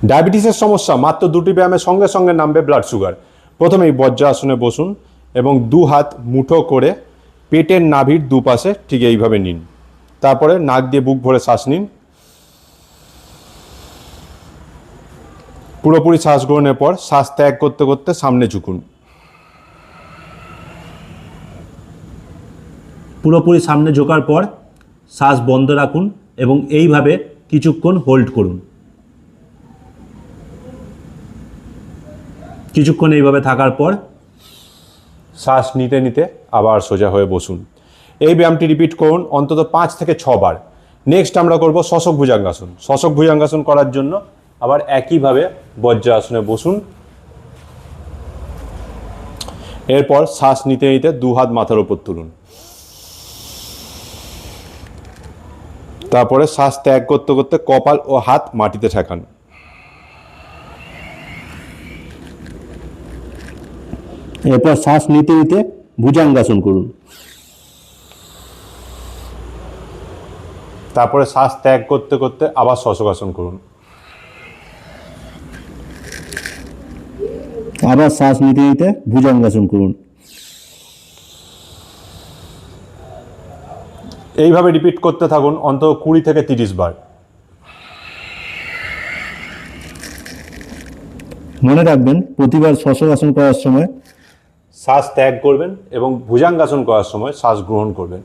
ডায়াবেটিসের সমস্যা মাত্র দুটি ব্যায়ামের সঙ্গে সঙ্গে নামবে ব্লাড সুগার। প্রথমেই বজ্রাসনে বসুন এবং দু হাত মুঠো করে পেটের নাভির দুপাশে ঠিক এইভাবে নিন। তারপরে নাক দিয়ে বুক ভরে শ্বাস নিন। পুরোপুরি শ্বাস গ্রহণের পর শ্বাস ত্যাগ করতে করতে সামনে ঝুঁকুন। পুরোপুরি সামনে ঝোঁকার পর শ্বাস বন্ধ রাখুন এবং এইভাবে কিছুক্ষণ হোল্ড করুন। কিছুক্ষণ এইভাবে থাকার পর শ্বাস নিতে নিতে আবার সোজা হয়ে বসুন। এই ব্যায়ামটি রিপিট করুন অন্তত 5 থেকে 6 বার। নেক্সট আমরা করব শশক ভুজাঙ্গাসন। শশক ভুজাঙ্গাসন করার জন্য আবার একইভাবে বজ্রাসনে বসুন। এরপর শ্বাস নিতে নিতে দু হাত মাথার উপর তুলুন। তারপরে শ্বাস ত্যাগ করতে করতে কপাল ও হাত মাটিতে ঠেকান। এরপর শ্বাস নিতে নিতে ভুজাঙ্গাসন করুন। তারপরে শ্বাস ত্যাগ করতে করতে আবার শশকাসন করুন। আবার শ্বাস নিতে নিতে ভুজাঙ্গাসন করুন। এইভাবে রিপিট করতে থাকুন অন্তত 20 থেকে 30 বার। মনে রাখবেন প্রতিবার শশকাসন করার সময় শ্বাস ত্যাগ করবেন এবং ভুজাঙ্গাসন করার সময় শ্বাস গ্রহণ করবেন।